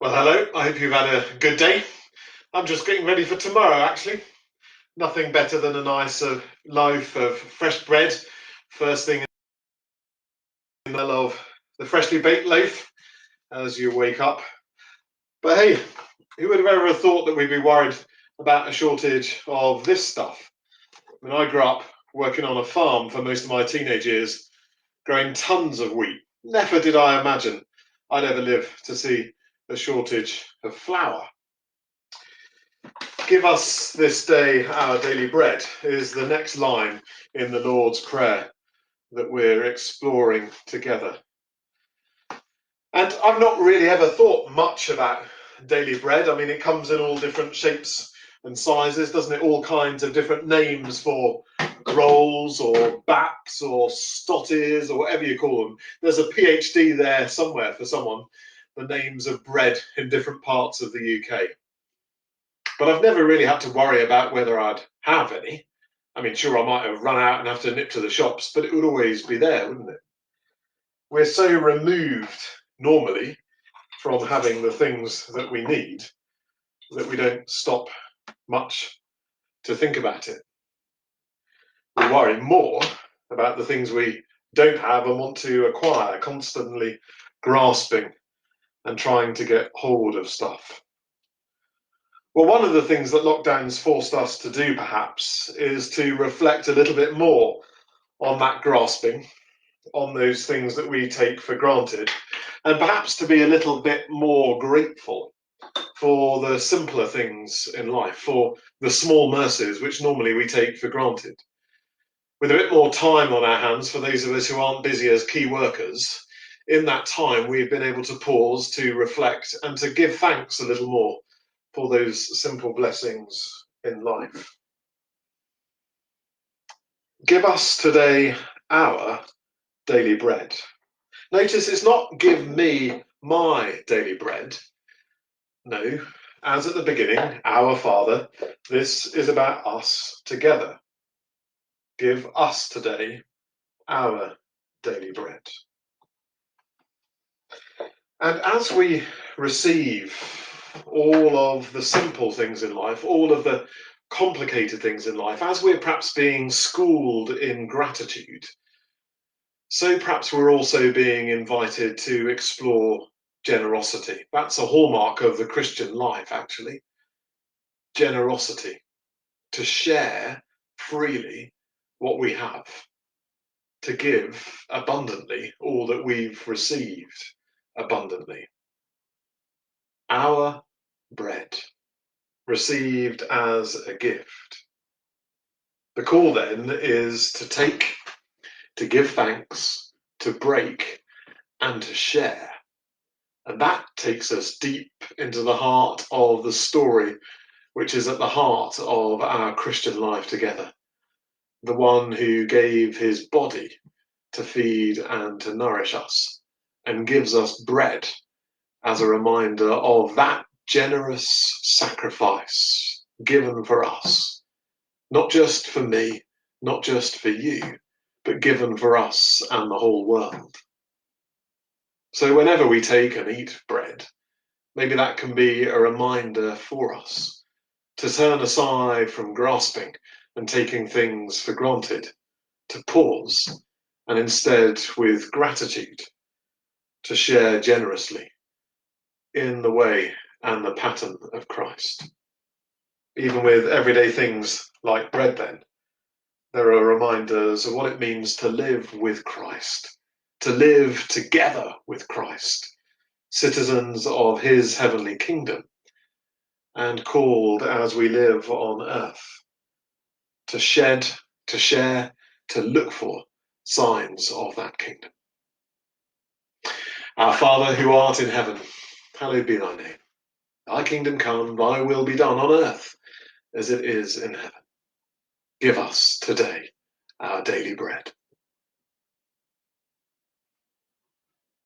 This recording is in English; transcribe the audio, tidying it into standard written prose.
Well, hello. I hope you've had a good day. I'm just getting ready for tomorrow, actually. Nothing better than a nice loaf of fresh bread. First thing in the smell of the freshly baked loaf as you wake up. But hey, who would have ever thought that we'd be worried about a shortage of this stuff? I mean, I grew up working on a farm for most of my teenage years, growing tons of wheat. Never did I imagine I'd ever live to see a shortage of flour. Give us this day our daily bread is the next line in the Lord's Prayer that we're exploring together. And I've not really ever thought much about daily bread. I mean, it comes in all different shapes and sizes, doesn't it? All kinds of different names for rolls or baps or stotties or whatever you call them. There's a PhD there somewhere for someone, the names of bread in different parts of the UK. But I've never really had to worry about whether I'd have any. I mean, sure, I might have run out and have to nip to the shops, but it would always be there, wouldn't it? We're so removed normally from having the things that we need that we don't stop much to think about it. We worry more about the things we don't have and want to acquire, constantly grasping and trying to get hold of stuff. Well, one of the things that lockdown's forced us to do, perhaps, is to reflect a little bit more on that grasping, on those things that we take for granted, and perhaps to be a little bit more grateful for the simpler things in life, for the small mercies which normally we take for granted. With a bit more time on our hands, for those of us who aren't busy as key workers, in that time we've been able to pause, to reflect, and to give thanks a little more for those simple blessings in life. Give us today our daily bread. Notice it's not give me my daily bread. No, as at the beginning, our Father, this is about us together. Give us today our daily bread. And as we receive all of the simple things in life, all of the complicated things in life, as we're perhaps being schooled in gratitude, so perhaps we're also being invited to explore generosity. That's a hallmark of the Christian life, actually. Generosity, to share freely what we have, to give abundantly all that we've received abundantly. Our bread, received as a gift. The call then is to take, to give thanks, to break, and to share. And that takes us deep into the heart of the story, which is at the heart of our Christian life together. The one who gave his body to feed and to nourish us, and gives us bread as a reminder of that generous sacrifice given for us. Not just for me, not just for you, but given for us and the whole world. So whenever we take and eat bread, maybe that can be a reminder for us to turn aside from grasping and taking things for granted, to pause, and instead, with gratitude, to share generously in the way and the pattern of Christ. Even with everyday things like bread, then, there are reminders of what it means to live with Christ, to live together with Christ, citizens of his heavenly kingdom, and called as we live on earth to shed, to share, to look for signs of that kingdom. Our Father who art in heaven, hallowed be thy name. Thy kingdom come, thy will be done on earth as it is in heaven. Give us today our daily bread.